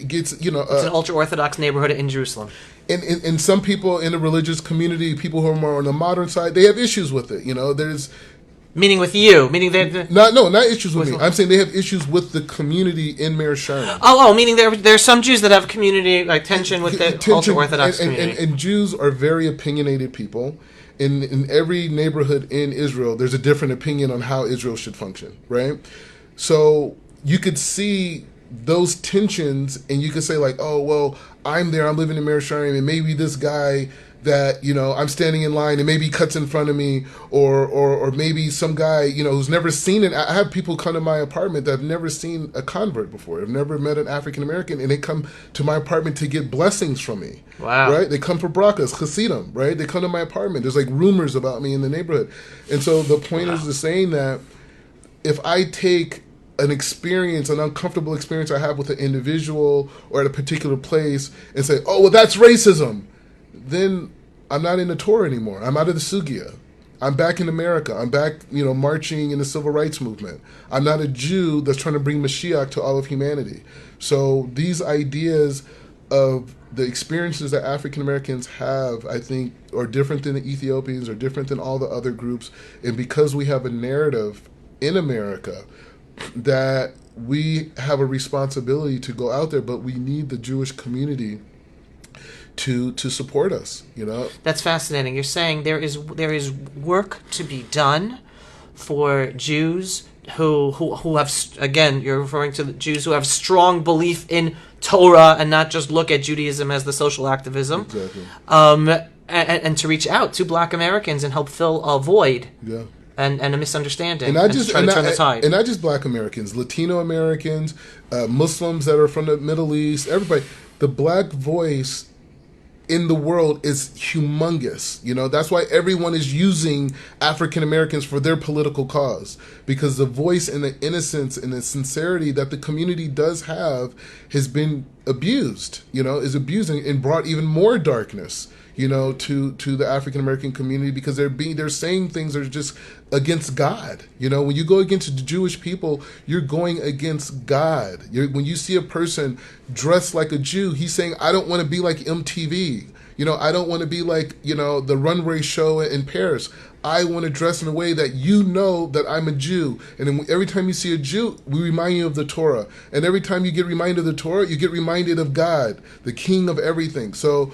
gets it's an ultra Orthodox neighborhood in Jerusalem. And some people in the religious community, people who are more on the modern side, they have issues with it. There's meaning with you, meaning that not issues with me. I'm saying they have issues with the community in Meir Sharim. Meaning there's some Jews that have community tension with the ultra Orthodox community. And Jews are very opinionated people. In every neighborhood in Israel, there's a different opinion on how Israel should function, right? So you could see those tensions, and you could say like, oh, well, I'm living in Meir Sharim, and maybe this guy that, I'm standing in line and maybe he cuts in front of me, or maybe some guy, who's never seen it. I have people come to my apartment that have never seen a convert before. Have never met an African American, and they come to my apartment to get blessings from me. Wow. Right? They come for brakas, chassidim, right? They come to my apartment. There's like rumors about me in the neighborhood. And so the point is just saying that if I take an uncomfortable experience I have with an individual or at a particular place and say, oh, well, that's racism, then I'm not in the Torah anymore. I'm out of the Sugya. I'm back in America. I'm back, marching in the civil rights movement. I'm not a Jew that's trying to bring Mashiach to all of humanity. So these ideas of the experiences that African Americans have, I think, are different than the Ethiopians, are different than all the other groups. And because we have a narrative in America that we have a responsibility to go out there, but we need the Jewish community to support us. That's fascinating. You're saying there is work to be done for Jews who have, again, you're referring to the Jews who have strong belief in Torah and not just look at Judaism as the social activism. Exactly. And to reach out to Black Americans and help fill a void. Yeah. And a misunderstanding, and try to turn the tide. And not just Black Americans, Latino Americans, Muslims that are from the Middle East, everybody. The Black voice in the world is humongous. That's why everyone is using African Americans for their political cause, because the voice and the innocence and the sincerity that the community does have has been abused, is abused and brought even more darkness, to the African American community, because they're saying things that are just against God. When you go against the Jewish people, you're going against God. When you see a person dressed like a Jew, he's saying, I don't want to be like MTV. I don't want to be like, the runway show in Paris. I want to dress in a way that that I'm a Jew. And then every time you see a Jew, we remind you of the Torah. And every time you get reminded of the Torah, you get reminded of God, the King of everything. So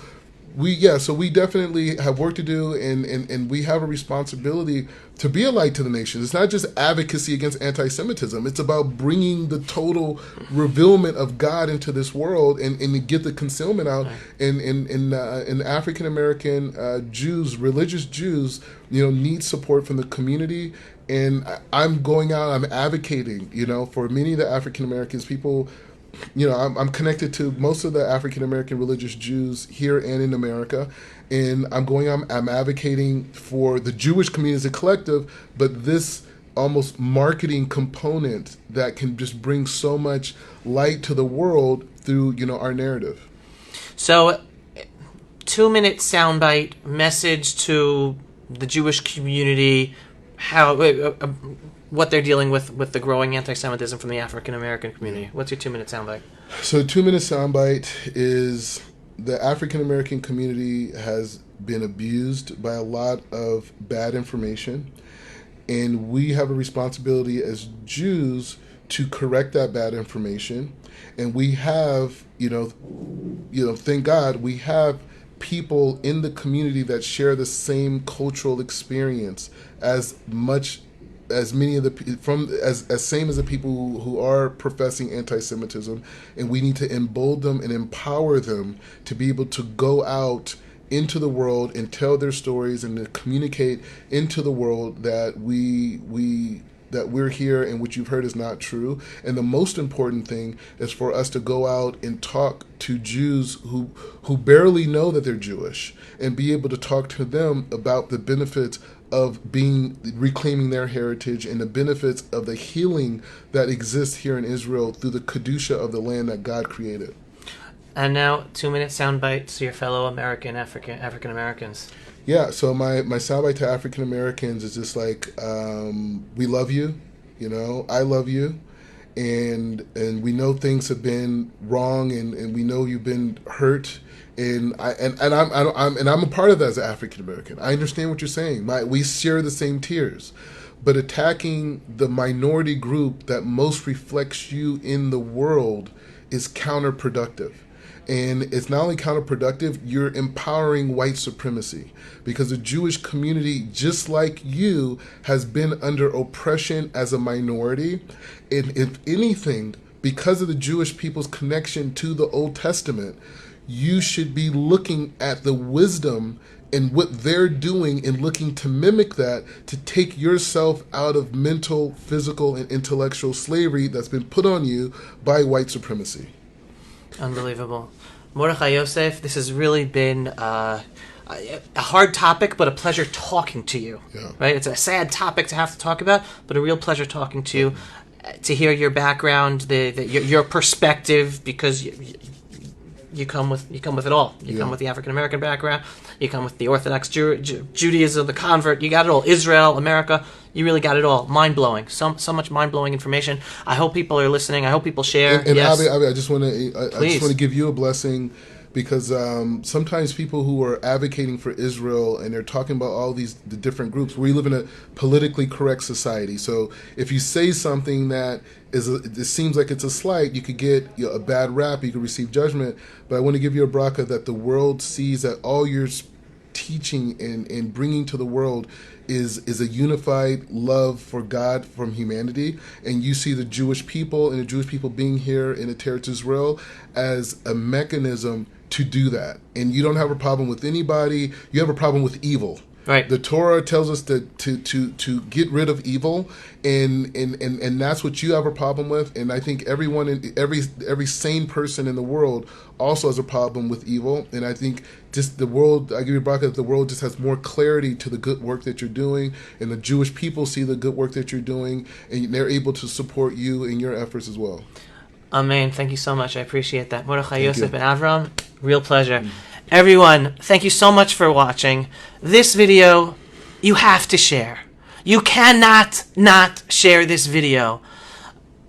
So we definitely have work to do, and we have a responsibility to be a light to the nations. It's not just advocacy against anti-Semitism. It's about bringing the total revealment of God into this world and to get the concealment out. And African American Jews, religious Jews, need support from the community. And I'm going out, I'm advocating, for many of the African Americans, people. I'm connected to most of the African American religious Jews here and in America, and I'm advocating for the Jewish community as a collective, but this almost marketing component that can just bring so much light to the world through, our narrative. So, 2-minute soundbite message to the Jewish community, how what they're dealing with the growing anti-Semitism from the African American community. What's your 2-minute soundbite? So 2-minute soundbite is the African American community has been abused by a lot of bad information, and we have a responsibility as Jews to correct that bad information. And we have, thank God, we have people in the community that share the same cultural experience as many of the same as the people who are professing anti-Semitism, and we need to embolden them and empower them to be able to go out into the world and tell their stories and to communicate into the world that that we're here and what you've heard is not true. And the most important thing is for us to go out and talk to Jews who barely know that they're Jewish and be able to talk to them about the benefits of reclaiming their heritage and the benefits of the healing that exists here in Israel through the Kedusha of the land that God created. And now, 2-minute soundbite to your fellow African Americans. Yeah, so my soundbite to African Americans is just like, we love you, I love you, and we know things have been wrong, and we know you've been hurt. And I'm a part of that as an African American. I understand what you're saying. We share the same tears, but attacking the minority group that most reflects you in the world is counterproductive. And it's not only counterproductive, you're empowering white supremacy, because the Jewish community, just like you, has been under oppression as a minority. And if anything, because of the Jewish people's connection to the Old Testament, you should be looking at the wisdom and what they're doing and looking to mimic that, to take yourself out of mental, physical, and intellectual slavery that's been put on you by white supremacy. Unbelievable. Mordechai Yosef, this has really been a hard topic, but a pleasure talking to you. Yeah. Right? It's a sad topic to have to talk about, but a real pleasure talking to you, to hear your background, your perspective, because you come with it all. You come with the African American background. You come with the Orthodox Judaism, the convert. You got it all. Israel, America. You really got it all. Mind blowing. So much mind blowing information. I hope people are listening. I hope people share. And yes. Avi, I just want to give you a blessing, because sometimes people who are advocating for Israel and they're talking about all the different groups, we live in a politically correct society. So if you say something that it seems like it's a slight, you could get a bad rap, you could receive judgment. But I want to give you a bracha that the world sees that all your teaching and bringing to the world is a unified love for God from humanity, and you see the Jewish people and the Jewish people being here in the Eretz Israel as a mechanism to do that. And you don't have a problem with anybody. You have a problem with evil. Right. The Torah tells us to get rid of evil, and that's what you have a problem with. And I think every sane person in the world also has a problem with evil. And I think just the world, I give you a bracha that the world just has more clarity to the good work that you're doing, and the Jewish people see the good work that you're doing, and they're able to support you in your efforts as well. Amen. Thank you so much. I appreciate that. Mordechai Yosef Ben Avraham, real pleasure. Everyone, thank you so much for watching. This video, you have to share. You cannot not share this video.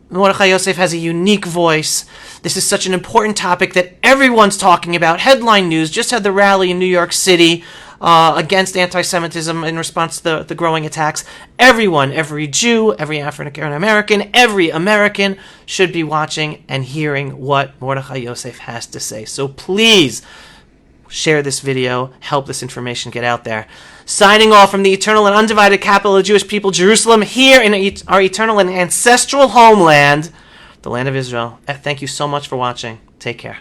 Mordechai Yosef has a unique voice. This is such an important topic that everyone's talking about. Headline news just had the rally in New York City against anti-Semitism in response to the growing attacks. Everyone, every Jew, every African American, every American should be watching and hearing what Mordechai Yosef has to say. So please, share this video, help this information get out there. Signing off from the eternal and undivided capital of the Jewish people, Jerusalem, here in our eternal and ancestral homeland, the land of Israel. Thank you so much for watching. Take care.